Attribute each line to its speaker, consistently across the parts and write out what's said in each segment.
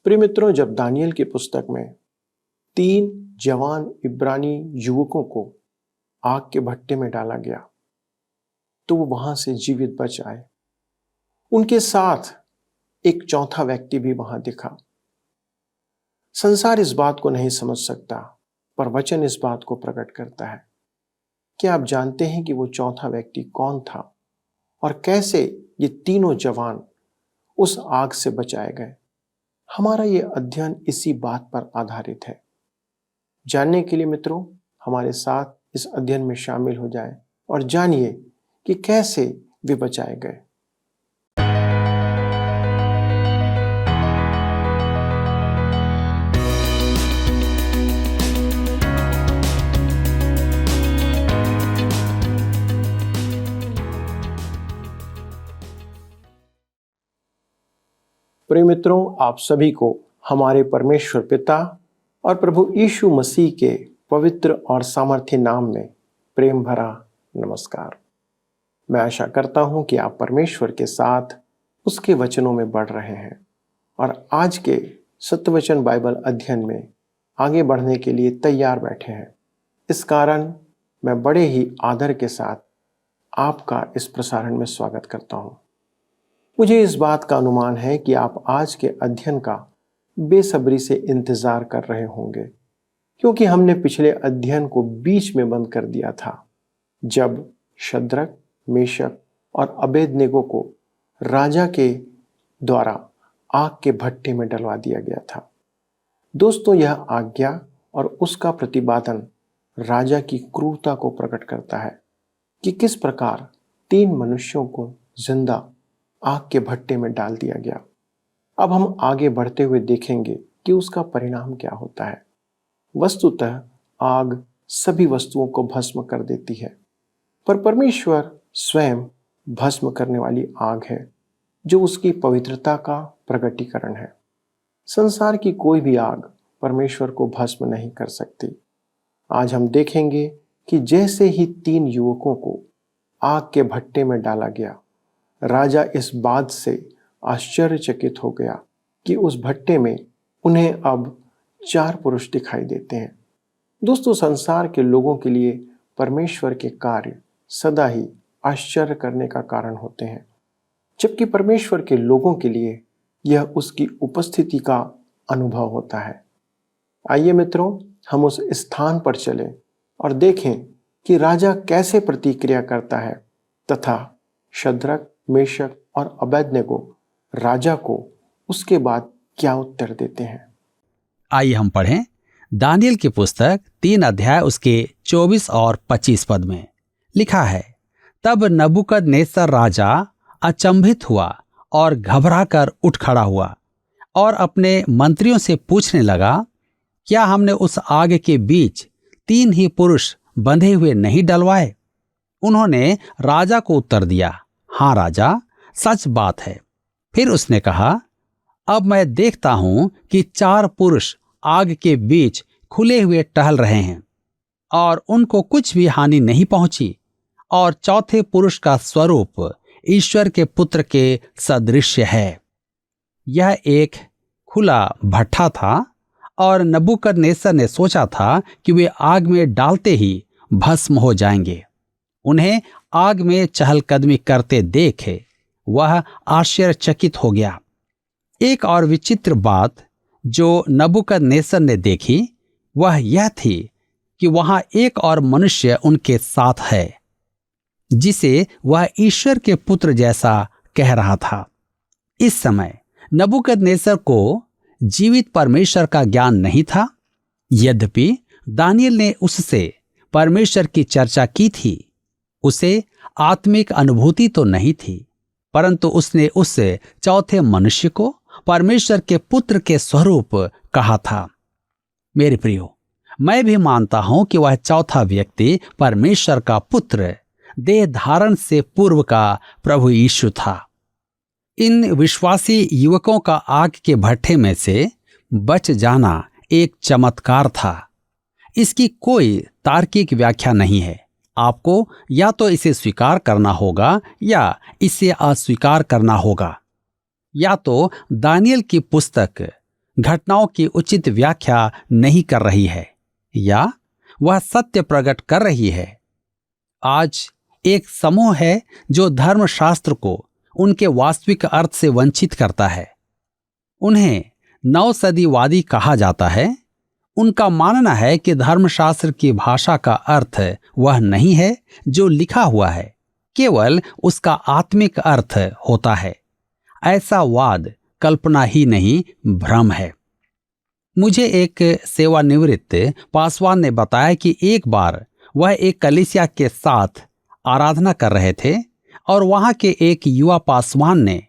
Speaker 1: प्रिय मित्रों, जब दानियल की पुस्तक में 3 जवान इब्रानी युवकों को आग के भट्टे में डाला गया तो वो वहां से जीवित बच आए। उनके साथ एक चौथा व्यक्ति भी वहां दिखा। संसार इस बात को नहीं समझ सकता, पर वचन इस बात को प्रकट करता है। क्या आप जानते हैं कि वो चौथा व्यक्ति कौन था और कैसे ये तीनों जवान उस आग से बचाए गए? हमारा ये अध्ययन इसी बात पर आधारित है। जानने के लिए मित्रों, हमारे साथ इस अध्ययन में शामिल हो जाएं और जानिए कि कैसे वे बचाए गए। प्रिय मित्रों, आप सभी को हमारे परमेश्वर पिता और प्रभु यीशु मसीह के पवित्र और सामर्थ्य नाम में प्रेम भरा नमस्कार। मैं आशा करता हूं कि आप परमेश्वर के साथ उसके वचनों में बढ़ रहे हैं और आज के सत्यवचन बाइबल अध्ययन में आगे बढ़ने के लिए तैयार बैठे हैं। इस कारण मैं बड़े ही आदर के साथ आपका इस प्रसारण में स्वागत करता हूं। मुझे इस बात का अनुमान है कि आप आज के अध्ययन का बेसब्री से इंतजार कर रहे होंगे, क्योंकि हमने पिछले अध्ययन को बीच में बंद कर दिया था जब शद्रक, मेशक और अबेदनेगो को राजा के द्वारा आग के भट्टे में डलवा दिया गया था। दोस्तों, यह आज्ञा और उसका प्रतिपादन राजा की क्रूरता को प्रकट करता है कि किस प्रकार 3 मनुष्यों को जिंदा आग के भट्टे में डाल दिया गया। अब हम आगे बढ़ते हुए देखेंगे कि उसका परिणाम क्या होता है। वस्तुतः आग सभी वस्तुओं को भस्म कर देती है, पर परमेश्वर स्वयं भस्म करने वाली आग है, जो उसकी पवित्रता का प्रकटीकरण है। संसार की कोई भी आग परमेश्वर को भस्म नहीं कर सकती। आज हम देखेंगे कि जैसे ही 3 युवकों को आग के भट्टे में डाला गया, राजा इस बात से आश्चर्यचकित हो गया कि उस भट्टे में उन्हें अब 4 पुरुष दिखाई देते हैं। दोस्तों, संसार के लोगों के लिए परमेश्वर के कार्य सदा ही आश्चर्य करने का कारण होते हैं, जबकि परमेश्वर के लोगों के लिए यह उसकी उपस्थिति का अनुभव होता है। आइए मित्रों, हम उस स्थान पर चलें और देखें कि राजा कैसे प्रतिक्रिया करता है तथा शद्रक, मेशक और अबेदनेगो राजा को उसके बाद क्या उत्तर देते हैं।
Speaker 2: आइए हम पढ़ें दानियल की पुस्तक 3 अध्याय उसके 24 और 25 पद में लिखा है। तब नबूकदनेस्सर राजा अचंभित हुआ और घबरा कर उठ खड़ा हुआ और अपने मंत्रियों से पूछने लगा, क्या हमने उस आग के बीच 3 ही पुरुष बंधे हुए नहीं डलवाए? उन्होंने राजा को उत्तर दिया, हाँ राजा, सच बात है। फिर उसने कहा, अब मैं देखता हूं कि 4 पुरुष आग के बीच खुले हुए टहल रहे हैं और उनको कुछ भी हानि नहीं पहुंची, और चौथे पुरुष का स्वरूप ईश्वर के पुत्र के सदृश्य है। यह एक खुला भट्ठा था और नबूकदनेस्सर ने सोचा था कि वे आग में डालते ही भस्म हो जाएंगे। उन्हें आग में चहलकदमी करते देखे वह आश्चर्यचकित हो गया। एक और विचित्र बात जो नबूकदनेस्सर ने देखी वह यह थी कि वहां एक और मनुष्य उनके साथ है, जिसे वह ईश्वर के पुत्र जैसा कह रहा था। इस समय नबूकदनेस्सर को जीवित परमेश्वर का ज्ञान नहीं था। यद्यपि दानियल ने उससे परमेश्वर की चर्चा की थी, उसे आत्मिक अनुभूति तो नहीं थी, परंतु उसने उस चौथे मनुष्य को परमेश्वर के पुत्र के स्वरूप कहा था। मेरे प्रियो, मैं भी मानता हूं कि वह चौथा व्यक्ति परमेश्वर का पुत्र देह धारण से पूर्व का प्रभु यीशु था। इन विश्वासी युवकों का आग के भट्ठे में से बच जाना एक चमत्कार था। इसकी कोई तार्किक व्याख्या नहीं है। आपको या तो इसे स्वीकार करना होगा या इसे अस्वीकार करना होगा। या तो दानियल की पुस्तक घटनाओं की उचित व्याख्या नहीं कर रही है या वह सत्य प्रकट कर रही है। आज एक समूह है जो धर्मशास्त्र को उनके वास्तविक अर्थ से वंचित करता है। उन्हें नवसदीवादी कहा जाता है। उनका मानना है कि धर्मशास्त्र की भाषा का अर्थ वह नहीं है जो लिखा हुआ है, केवल उसका आत्मिक अर्थ होता है। ऐसा वाद कल्पना ही नहीं, भ्रम है। मुझे एक सेवानिवृत्त पासवान ने बताया कि एक बार वह एक कलीसिया के साथ आराधना कर रहे थे और वहां के एक युवा पासवान ने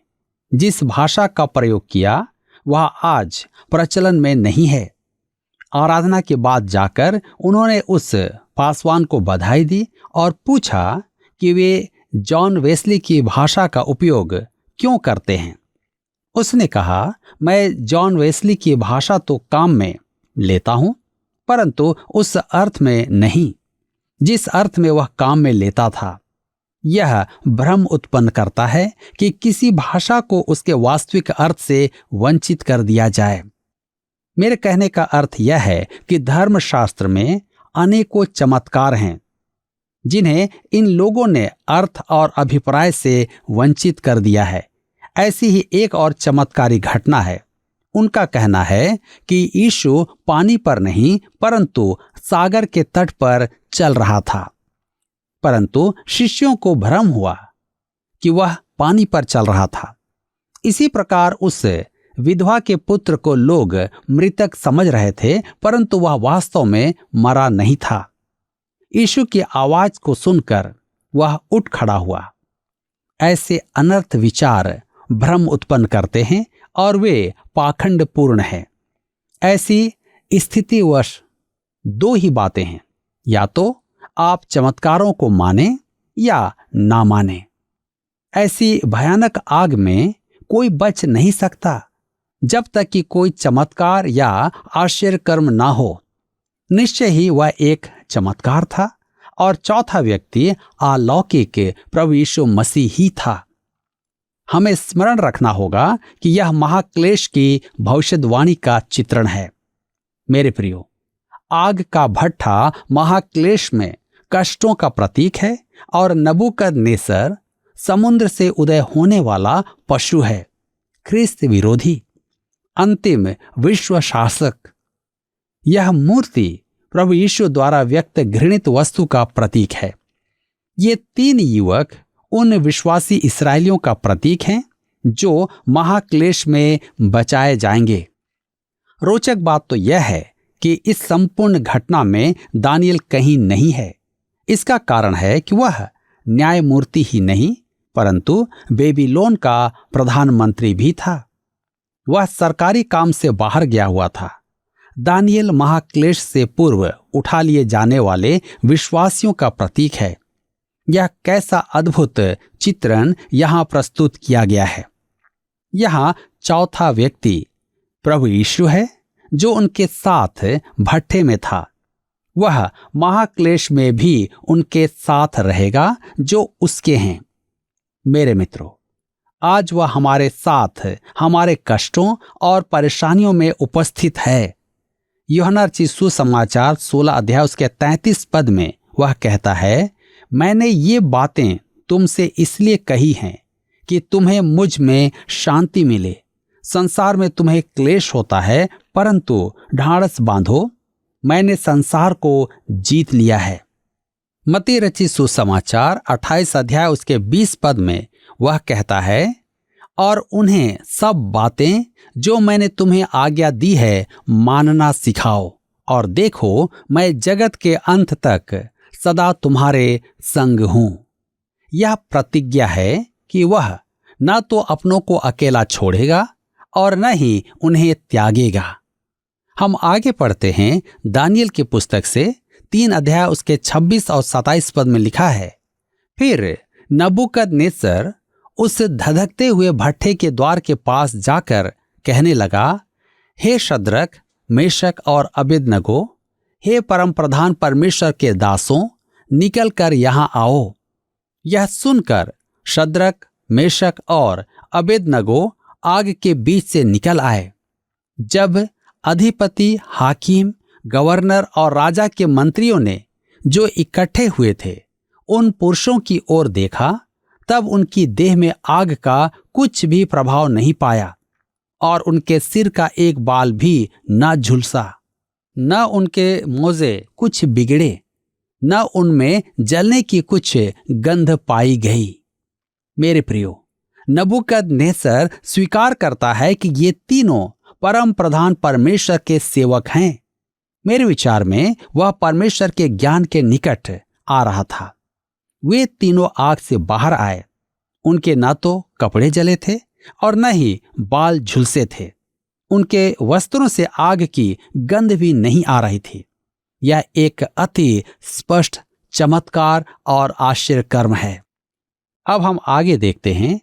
Speaker 2: जिस भाषा का प्रयोग किया वह आज प्रचलन में नहीं है। आराधना के बाद जाकर उन्होंने उस पासवान को बधाई दी और पूछा कि वे जॉन वेस्ली की भाषा का उपयोग क्यों करते हैं। उसने कहा, मैं जॉन वेस्ली की भाषा तो काम में लेता हूं, परंतु उस अर्थ में नहीं जिस अर्थ में वह काम में लेता था। यह भ्रम उत्पन्न करता है कि किसी भाषा को उसके वास्तविक अर्थ से वंचित कर दिया जाए। मेरे कहने का अर्थ यह है कि धर्मशास्त्र में अनेकों चमत्कार हैं जिन्हें इन लोगों ने अर्थ और अभिप्राय से वंचित कर दिया है। ऐसी ही एक और चमत्कारी घटना है। उनका कहना है कि यीशु पानी पर नहीं परंतु सागर के तट पर चल रहा था, परंतु शिष्यों को भ्रम हुआ कि वह पानी पर चल रहा था। इसी प्रकार उस विधवा के पुत्र को लोग मृतक समझ रहे थे, परंतु वह वास्तव में मरा नहीं था। यीशु की आवाज को सुनकर वह उठ खड़ा हुआ। ऐसे अनर्थ विचार भ्रम उत्पन्न करते हैं और वे पाखंडपूर्ण हैं। ऐसी स्थितिवश दो ही बातें हैं, या तो आप चमत्कारों को माने या ना माने। ऐसी भयानक आग में कोई बच नहीं सकता जब तक कि कोई चमत्कार या आश्चर्य कर्म ना हो। निश्चय ही वह एक चमत्कार था और चौथा व्यक्ति अलौकिक प्रभु यीशु मसीह ही था। हमें स्मरण रखना होगा कि यह महाक्लेश की भविष्यवाणी का चित्रण है। मेरे प्रियो, आग का भट्ठा महाक्लेश में कष्टों का प्रतीक है और नबूकदनेस्सर समुद्र से उदय होने वाला पशु है, ख्रिस्त विरोधी अंतिम विश्व शासक। यह मूर्ति प्रभु यीशु द्वारा व्यक्त घृणित वस्तु का प्रतीक है। ये तीन युवक उन विश्वासी इस्राएलियों का प्रतीक हैं जो महाक्लेश में बचाए जाएंगे। रोचक बात तो यह है कि इस संपूर्ण घटना में दानियल कहीं नहीं है। इसका कारण है कि वह न्यायमूर्ति ही नहीं परंतु बेबीलोन का प्रधानमंत्री भी था। वह सरकारी काम से बाहर गया हुआ था। दानियल महाक्लेश से पूर्व उठा लिए जाने वाले विश्वासियों का प्रतीक है। यह कैसा अद्भुत चित्रण यहाँ प्रस्तुत किया गया है। यहाँ चौथा व्यक्ति प्रभु यीशु है जो उनके साथ भट्ठे में था। वह महाक्लेश में भी उनके साथ रहेगा जो उसके हैं। मेरे मित्रों, आज वह हमारे साथ हमारे कष्टों और परेशानियों में उपस्थित है। यूहन्ना रचित सुसमाचार 16 अध्याय उसके 33 पद में वह कहता है, मैंने ये बातें तुमसे इसलिए कही हैं कि तुम्हें मुझ में शांति मिले। संसार में तुम्हें क्लेश होता है, परंतु ढाढ़स बांधो, मैंने संसार को जीत लिया है। मत्ती रचित सुसमाचार 28 अध्याय उसके 20 पद में वह कहता है, और उन्हें सब बातें जो मैंने तुम्हें आज्ञा दी है मानना सिखाओ, और देखो मैं जगत के अंत तक सदा तुम्हारे संग हूं। यह प्रतिज्ञा है कि वह न तो अपनों को अकेला छोड़ेगा और न ही उन्हें त्यागेगा। हम आगे पढ़ते हैं दानियल की पुस्तक से 3 अध्याय उसके 26 और 27 पद में लिखा है, फिर नबूकदनेस्सर उस धधकते हुए भट्ठे के द्वार के पास जाकर कहने लगा, हे शद्रक, मेशक और अबेदनगो, हे परम प्रधान परमेश्वर के दासों, निकल कर यहाँ आओ। यह सुनकर शद्रक, मेशक और अबेदनगो आग के बीच से निकल आए। जब अधिपति, हाकिम, गवर्नर और राजा के मंत्रियों ने जो इकट्ठे हुए थे उन पुरुषों की ओर देखा, तब उनकी देह में आग का कुछ भी प्रभाव नहीं पाया और उनके सिर का एक बाल भी न झुलसा, न उनके मोजे कुछ बिगड़े, न उनमें जलने की कुछ गंध पाई गई। मेरे प्रियो, नबूकदनेस्सर स्वीकार करता है कि ये तीनों परम प्रधान परमेश्वर के सेवक हैं। मेरे विचार में वह परमेश्वर के ज्ञान के निकट आ रहा था। वे तीनों आग से बाहर आए। उनके न तो कपड़े जले थे और न ही बाल झुलसे थे। उनके वस्त्रों से आग की गंध भी नहीं आ रही थी। यह एक अति स्पष्ट चमत्कार और आश्चर्यकर्म है। अब हम आगे देखते हैं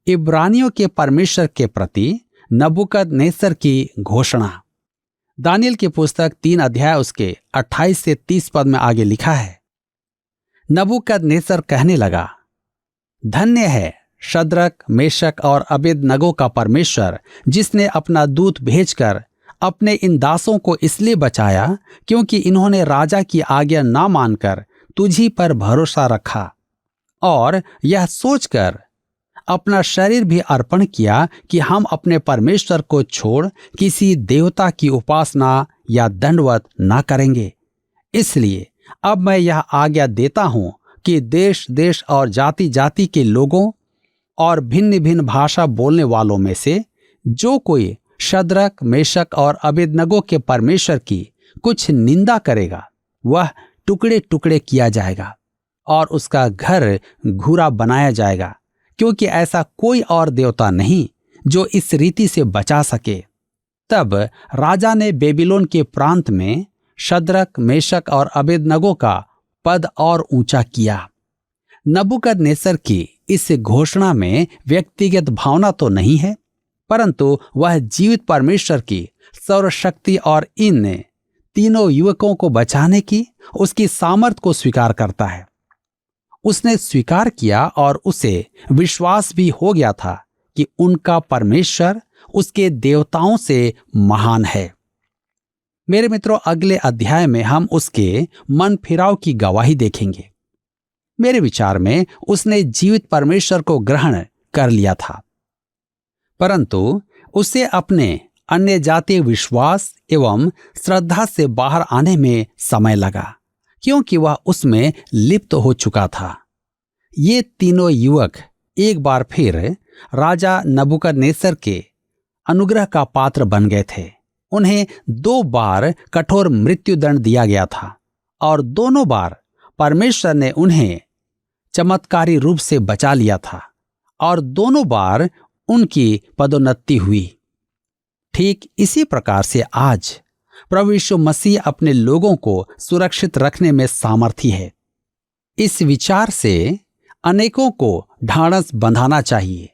Speaker 2: इब्रानियों के परमेश्वर के प्रति नबूकदनेस्सर की घोषणा। दानियल की पुस्तक 3 अध्याय उसके 28 से 30 पद में आगे लिखा है, नबूकदनेस्सर कहने लगा, धन्य है शद्रक, मेशक और अबेदनगो का परमेश्वर, जिसने अपना दूत भेजकर अपने इन दासों को इसलिए बचाया क्योंकि इन्होंने राजा की आज्ञा ना मानकर तुझी पर भरोसा रखा और यह सोचकर अपना शरीर भी अर्पण किया कि हम अपने परमेश्वर को छोड़ किसी देवता की उपासना या दंडवत ना करेंगे। इसलिए अब मैं यह आज्ञा देता हूं कि देश देश और जाति जाति के लोगों और भिन्न भिन्न भाषा बोलने वालों में से जो कोई शद्रक, मेशक और अबेदनगो के परमेश्वर की कुछ निंदा करेगा, वह टुकड़े टुकड़े किया जाएगा और उसका घर घूरा बनाया जाएगा, क्योंकि ऐसा कोई और देवता नहीं जो इस रीति से बचा सके। तब राजा ने बेबीलोन के प्रांत में शद्रक, मेशक और अबेदनगो का पद और ऊंचा किया। नबूकदनेस्सर की इस घोषणा में व्यक्तिगत भावना तो नहीं है, परंतु वह जीवित परमेश्वर की सर्वशक्ति और इन तीनों युवकों को बचाने की उसकी सामर्थ को स्वीकार करता है। उसने स्वीकार किया और उसे विश्वास भी हो गया था कि उनका परमेश्वर उसके देवताओं से महान है। मेरे मित्रों, अगले अध्याय में हम उसके मन फिराव की गवाही देखेंगे। मेरे विचार में उसने जीवित परमेश्वर को ग्रहण कर लिया था, परंतु उसे अपने अन्य जातीय विश्वास एवं श्रद्धा से बाहर आने में समय लगा, क्योंकि वह उसमें लिप्त हो चुका था। ये तीनों युवक एक बार फिर राजा नबूकदनेस्सर के अनुग्रह का पात्र बन गए थे। उन्हें 2 बार कठोर मृत्युदंड दिया गया था और दोनों बार परमेश्वर ने उन्हें चमत्कारी रूप से बचा लिया था और दोनों बार उनकी पदोन्नति हुई। ठीक इसी प्रकार से आज प्रभु यीशु मसीह अपने लोगों को सुरक्षित रखने में सामर्थी है। इस विचार से अनेकों को ढाढ़स बंधाना चाहिए।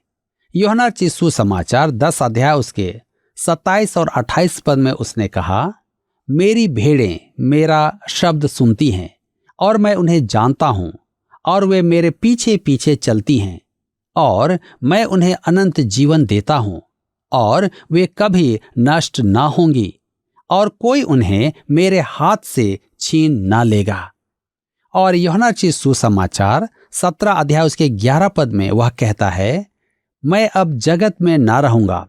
Speaker 2: यूहन्ना रचित सुसमाचार 10 अध्याय उसके 27 और 28 पद में उसने कहा, मेरी भेड़ें मेरा शब्द सुनती हैं और मैं उन्हें जानता हूं और वे मेरे पीछे पीछे चलती हैं और मैं उन्हें अनंत जीवन देता हूं और वे कभी नष्ट ना होंगी और कोई उन्हें मेरे हाथ से छीन ना लेगा। और यूहन्ना रचित सुसमाचार 17 अध्याय उसके 11 पद में वह कहता है, मैं अब जगत में ना रहूंगा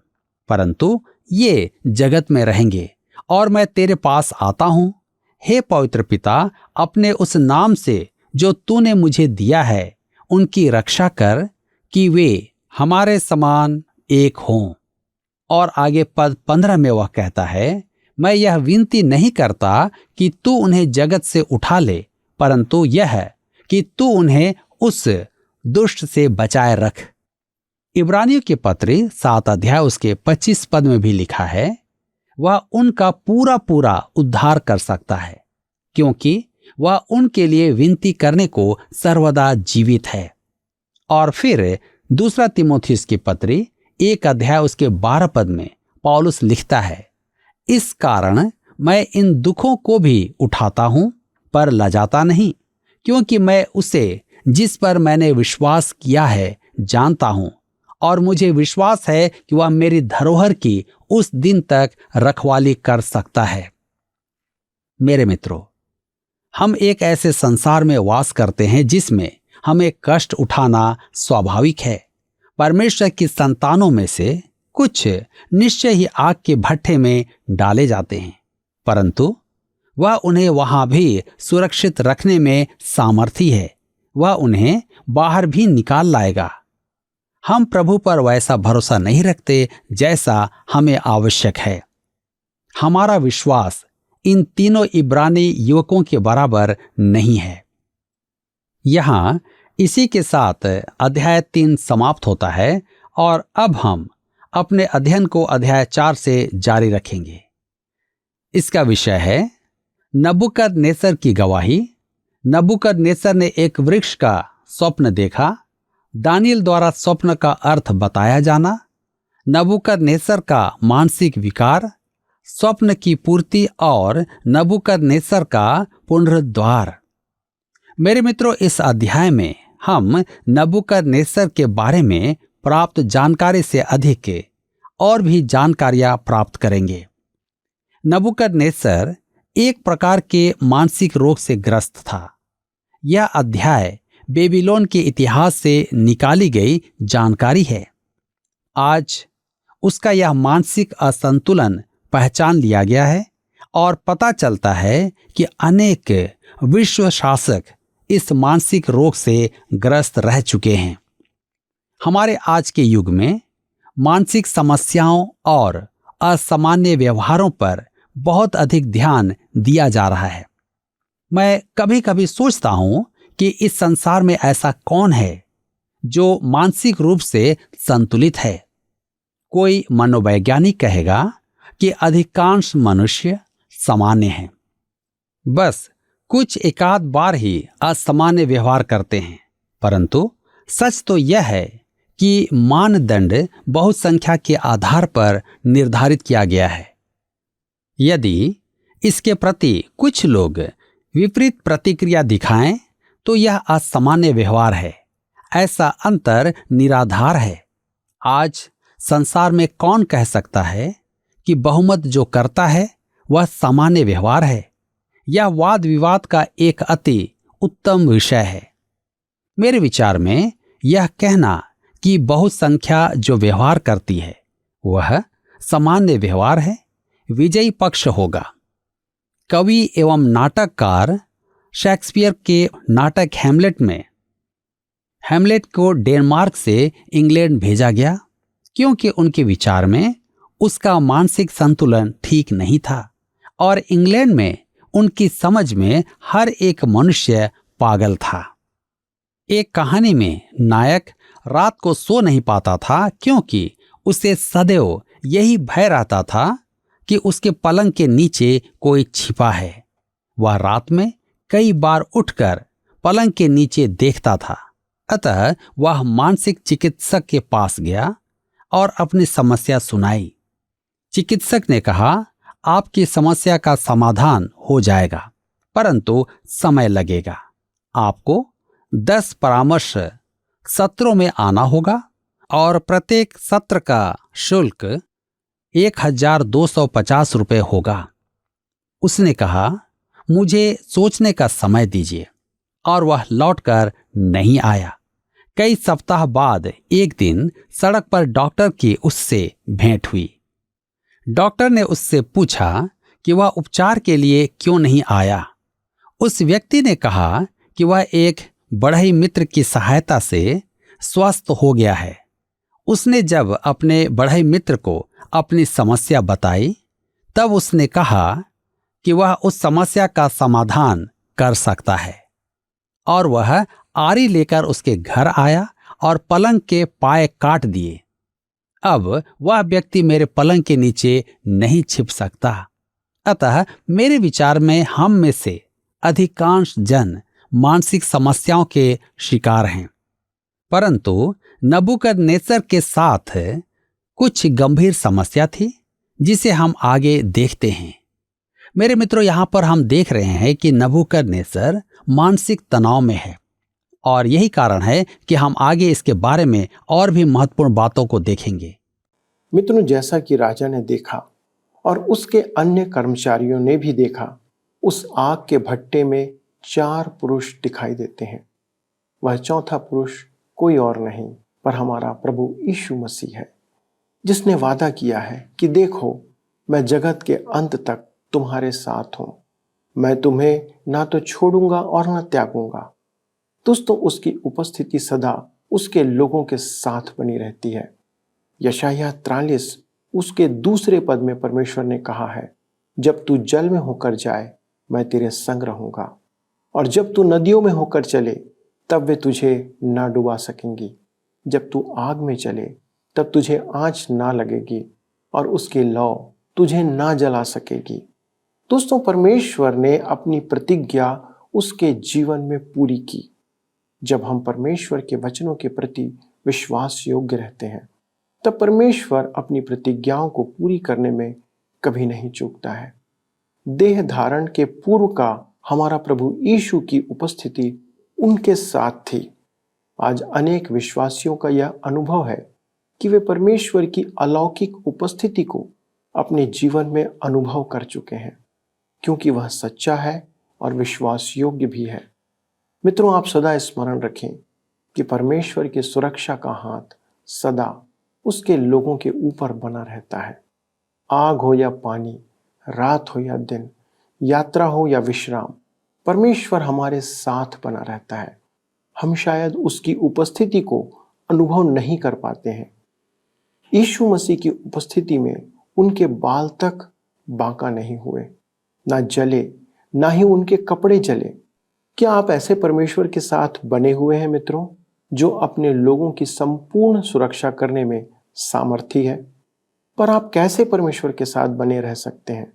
Speaker 2: परंतु ये जगत में रहेंगे और मैं तेरे पास आता हूं। हे पवित्र पिता, अपने उस नाम से जो तूने मुझे दिया है उनकी रक्षा कर कि वे हमारे समान एक हों। और आगे पद 15 में वह कहता है, मैं यह विनती नहीं करता कि तू उन्हें जगत से उठा ले, परंतु यह है कि तू उन्हें उस दुष्ट से बचाए रख। इब्रानियों के पत्री 7 अध्याय उसके 25 पद में भी लिखा है, वह उनका पूरा पूरा उद्धार कर सकता है, क्योंकि वह उनके लिए विनती करने को सर्वदा जीवित है। और फिर दूसरा तीमुथियुस की पत्री 1 अध्याय उसके 12 पद में पौलुस लिखता है, इस कारण मैं इन दुखों को भी उठाता हूं पर लजाता नहीं, क्योंकि मैं उसे जिस पर मैंने विश्वास किया है जानता हूं और मुझे विश्वास है कि वह मेरी धरोहर की उस दिन तक रखवाली कर सकता है। मेरे मित्रों, हम एक ऐसे संसार में वास करते हैं जिसमें हमें कष्ट उठाना स्वाभाविक है। परमेश्वर की संतानों में से कुछ निश्चय ही आग के भट्ठे में डाले जाते हैं, परंतु वह उन्हें वहां भी सुरक्षित रखने में सामर्थी है। वह उन्हें बाहर भी निकाल लाएगा। हम प्रभु पर वैसा भरोसा नहीं रखते जैसा हमें आवश्यक है। हमारा विश्वास इन तीनों इब्रानी युवकों के बराबर नहीं है। यहां इसी के साथ अध्याय 3 समाप्त होता है और अब हम अपने अध्ययन को अध्याय 4 से जारी रखेंगे। इसका विषय है नबूकदनेस्सर की गवाही। नबूकदनेस्सर ने एक वृक्ष का स्वप्न देखा। दानियल द्वारा स्वप्न का अर्थ बताया जाना। नबूकदनेस्सर का मानसिक विकार, स्वप्न की पूर्ति और नबूकदनेस्सर का पुनरुद्धार। मेरे मित्रों, इस अध्याय में हम नबूकदनेस्सर के बारे में प्राप्त जानकारी से अधिक और भी जानकारियां प्राप्त करेंगे। नबूकदनेस्सर एक प्रकार के मानसिक रोग से ग्रस्त था। यह अध्याय बेबीलोन के इतिहास से निकाली गई जानकारी है। आज उसका यह मानसिक असंतुलन पहचान लिया गया है और पता चलता है कि अनेक विश्व शासक इस मानसिक रोग से ग्रस्त रह चुके हैं। हमारे आज के युग में मानसिक समस्याओं और असामान्य व्यवहारों पर बहुत अधिक ध्यान दिया जा रहा है। मैं कभी कभी सोचता हूं कि इस संसार में ऐसा कौन है जो मानसिक रूप से संतुलित है। कोई मनोवैज्ञानिक कहेगा कि अधिकांश मनुष्य सामान्य हैं, बस कुछ एकाध बार ही असामान्य व्यवहार करते हैं। परंतु सच तो यह है कि मानदंड बहुसंख्या के आधार पर निर्धारित किया गया है। यदि इसके प्रति कुछ लोग विपरीत प्रतिक्रिया दिखाएं तो यह असामान्य व्यवहार है। ऐसा अंतर निराधार है। आज संसार में कौन कह सकता है कि बहुमत जो करता है वह सामान्य व्यवहार है? यह वाद विवाद का एक अति उत्तम विषय है। मेरे विचार में यह कहना कि बहुसंख्या जो व्यवहार करती है वह सामान्य व्यवहार है, विजयी पक्ष होगा। कवि एवं नाटककार शेक्सपियर के नाटक हैमलेट में हैमलेट को डेनमार्क से इंग्लैंड भेजा गया क्योंकि उनके विचार में उसका मानसिक संतुलन ठीक नहीं था और इंग्लैंड में उनकी समझ में हर एक मनुष्य पागल था। एक कहानी में नायक रात को सो नहीं पाता था क्योंकि उसे सदैव यही भय रहता था कि उसके पलंग के नीचे कोई छिपा है। वह रात में कई बार उठकर पलंग के नीचे देखता था। अतः वह मानसिक चिकित्सक के पास गया और अपनी समस्या सुनाई। चिकित्सक ने कहा, आपकी समस्या का समाधान हो जाएगा, परंतु समय लगेगा। आपको 10 परामर्श सत्रों में आना होगा और प्रत्येक सत्र का शुल्क 1250 रुपये होगा। उसने कहा, मुझे सोचने का समय दीजिए, और वह लौटकर नहीं आया। कई सप्ताह बाद एक दिन सड़क पर डॉक्टर की उससे भेंट हुई। डॉक्टर ने उससे पूछा कि वह उपचार के लिए क्यों नहीं आया। उस व्यक्ति ने कहा कि वह एक बढ़ई मित्र की सहायता से स्वस्थ हो गया है। उसने जब अपने बढ़ई मित्र को अपनी समस्या बताई तब उसने कहा कि वह उस समस्या का समाधान कर सकता है, और वह आरी लेकर उसके घर आया और पलंग के पाए काट दिए। अब वह व्यक्ति मेरे पलंग के नीचे नहीं छिप सकता। अतः मेरे विचार में हम में से अधिकांश जन मानसिक समस्याओं के शिकार हैं, परंतु नबूकदनेस्सर के साथ कुछ गंभीर समस्या थी जिसे हम आगे देखते हैं। मेरे मित्रों, यहां पर हम देख रहे हैं कि नबूकदनेस्सर मानसिक तनाव में है और यही कारण है कि हम आगे इसके बारे में और भी महत्वपूर्ण बातों को देखेंगे।
Speaker 1: मित्रों, जैसा कि राजा ने देखा और उसके अन्य कर्मचारियों ने भी देखा, उस आग के भट्टे में 4 पुरुष दिखाई देते हैं। वह चौथा पुरुष कोई और नहीं पर हमारा प्रभु यीशु मसीह है, जिसने वादा किया है कि देखो, मैं जगत के अंत तक तुम्हारे साथ हूं, मैं तुम्हें ना तो छोड़ूंगा और ना त्यागूंगा। दोस्तों, उसकी उपस्थिति सदा उसके लोगों के साथ बनी रहती है। यशायाह 43 उसके दूसरे पद में परमेश्वर ने कहा है, जब तू जल में होकर जाए मैं तेरे संग रहूंगा, और जब तू नदियों में होकर चले तब वे तुझे ना डुबा सकेंगी। जब तू आग में चले तब तुझे आंच ना लगेगी, और उसकी लौ तुझे ना जला सकेगी। दोस्तों, परमेश्वर ने अपनी प्रतिज्ञा उसके जीवन में पूरी की। जब हम परमेश्वर के वचनों के प्रति विश्वास योग्य रहते हैं, तब परमेश्वर अपनी प्रतिज्ञाओं को पूरी करने में कभी नहीं चूकता है। देह धारण के पूर्व का हमारा प्रभु यीशु की उपस्थिति उनके साथ थी। आज अनेक विश्वासियों का यह अनुभव है कि वे परमेश्वर की अलौकिक उपस्थिति को अपने जीवन में अनुभव कर चुके हैं, क्योंकि वह सच्चा है और विश्वास योग्य भी है। मित्रों, आप सदा स्मरण रखें कि परमेश्वर की सुरक्षा का हाथ सदा उसके लोगों के ऊपर बना रहता है। आग हो या पानी, रात हो या दिन, यात्रा हो या विश्राम, परमेश्वर हमारे साथ बना रहता है। हम शायद उसकी उपस्थिति को अनुभव नहीं कर पाते हैं। यीशु मसीह की उपस्थिति में उनके बाल तक बांका नहीं हुए, ना जले, ना ही उनके कपड़े जले। क्या आप ऐसे परमेश्वर के साथ बने हुए हैं मित्रों, जो अपने लोगों की संपूर्ण सुरक्षा करने में सामर्थी है? पर आप कैसे परमेश्वर के साथ बने रह सकते हैं?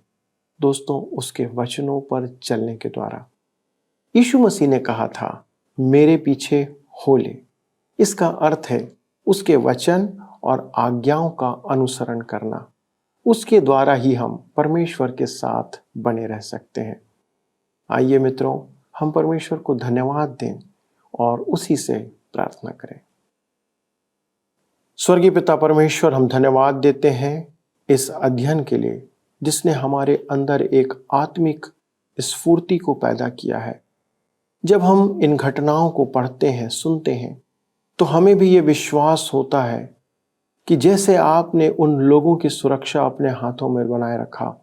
Speaker 1: दोस्तों, उसके वचनों पर चलने के द्वारा। यीशु मसीह ने कहा था, मेरे पीछे हो ले। इसका अर्थ है उसके वचन और आज्ञाओं का अनुसरण करना। उसके द्वारा ही हम परमेश्वर के साथ बने रह सकते हैं। आइए मित्रों, हम परमेश्वर को धन्यवाद दें और उसी से प्रार्थना करें। स्वर्गीय पिता परमेश्वर, हम धन्यवाद देते हैं इस अध्ययन के लिए, जिसने हमारे अंदर एक आत्मिक स्फूर्ति को पैदा किया है। जब हम इन घटनाओं को पढ़ते हैं, सुनते हैं, तो हमें भी ये विश्वास होता है कि जैसे आपने उन लोगों की सुरक्षा अपने हाथों में बनाए रखा,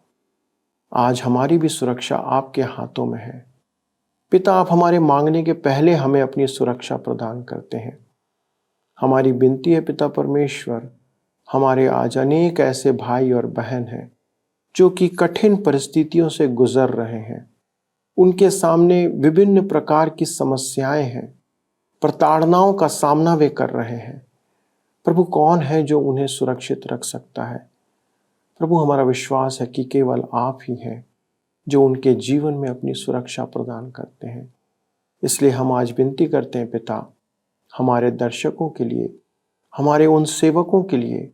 Speaker 1: आज हमारी भी सुरक्षा आपके हाथों में है। पिता, आप हमारे मांगने के पहले हमें अपनी सुरक्षा प्रदान करते हैं। हमारी विनती है पिता परमेश्वर, हमारे आज अनेक ऐसे भाई और बहन हैं जो कि कठिन परिस्थितियों से गुजर रहे हैं। उनके सामने विभिन्न प्रकार की समस्याएं हैं, प्रताड़नाओं का सामना वे कर रहे हैं। प्रभु, कौन है जो उन्हें सुरक्षित रख सकता है? प्रभु, हमारा विश्वास है कि केवल आप ही हैं जो उनके जीवन में अपनी सुरक्षा प्रदान करते हैं। इसलिए हम आज विनती करते हैं पिता, हमारे दर्शकों के लिए, हमारे उन सेवकों के लिए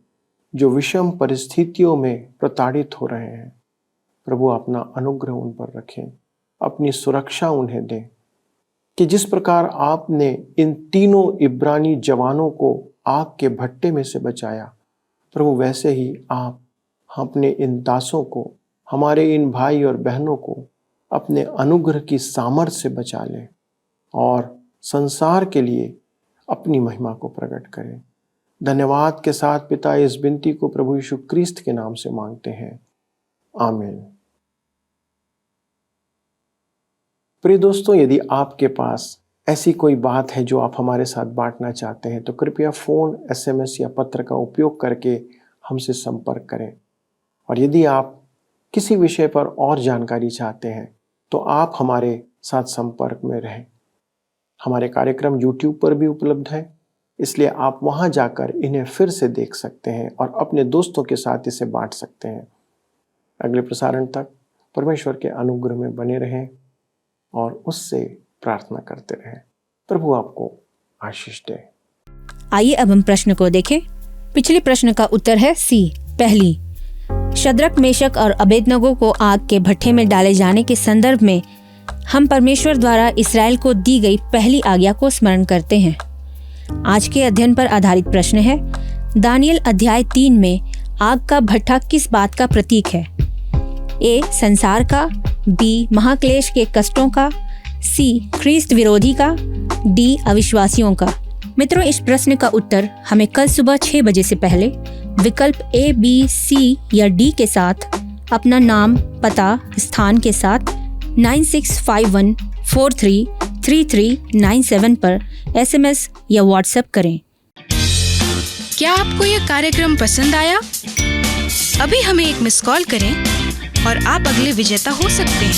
Speaker 1: जो विषम परिस्थितियों में प्रताड़ित हो रहे हैं, प्रभु अपना अनुग्रह उन पर रखें, अपनी सुरक्षा उन्हें दें, कि जिस प्रकार आपने इन तीनों इब्रानी जवानों को आग के भट्टे में से बचाया, प्रभु वैसे ही आप अपने इन दासों को, हमारे इन भाई और बहनों को अपने अनुग्रह की सामर्थ्य से बचा लें और संसार के लिए अपनी महिमा को प्रकट करें। धन्यवाद के साथ पिता इस विनती को प्रभु यीशु क्रिस्त के नाम से मांगते हैं, आमीन। प्रिय दोस्तों, यदि आपके पास ऐसी कोई बात है जो आप हमारे साथ बांटना चाहते हैं, तो कृपया फ़ोन, SMS या पत्र का उपयोग करके हमसे संपर्क करें। और यदि आप किसी विषय पर और जानकारी चाहते हैं, तो आप हमारे साथ संपर्क में रहें। हमारे कार्यक्रम YouTube पर भी उपलब्ध है, इसलिए आप वहां जाकर इन्हें फिर से देख सकते हैं और अपने दोस्तों के साथ इसे बांट सकते हैं। अगले प्रसारण तक परमेश्वर के अनुग्रह में बने रहें और उससे प्रार्थना करते रहें। प्रभु आपको आशीष दे।
Speaker 3: आइए अब हम प्रश्न को देखें। पिछले प्रश्न का उत्तर है सी, पहली। शद्रक, मेशक और अबेदनगो को आग के भट्ठे में डाले जाने के संदर्भ में हम परमेश्वर द्वारा इसराइल को दी गई पहली आज्ञा को स्मरण करते हैं। आज के अध्ययन पर आधारित प्रश्न है, दानियल अध्याय 3 में आग का भट्ठा किस बात का प्रतीक है? ए. संसार का, बी. महाक्लेश के कष्टों का, सी. ख्रीस्त विरोधी का, डी. अविश्वासियों का। मित्रों, इस प्रश्न का उत्तर हमें कल सुबह 6 बजे से पहले विकल्प ए, बी, सी या डी के साथ अपना नाम, पता, स्थान के साथ 9651433397 पर SMS या WhatsApp करें।
Speaker 4: क्या आपको यह कार्यक्रम पसंद आया? अभी हमें एक मिस कॉल करें और आप अगले विजेता हो सकते हैं।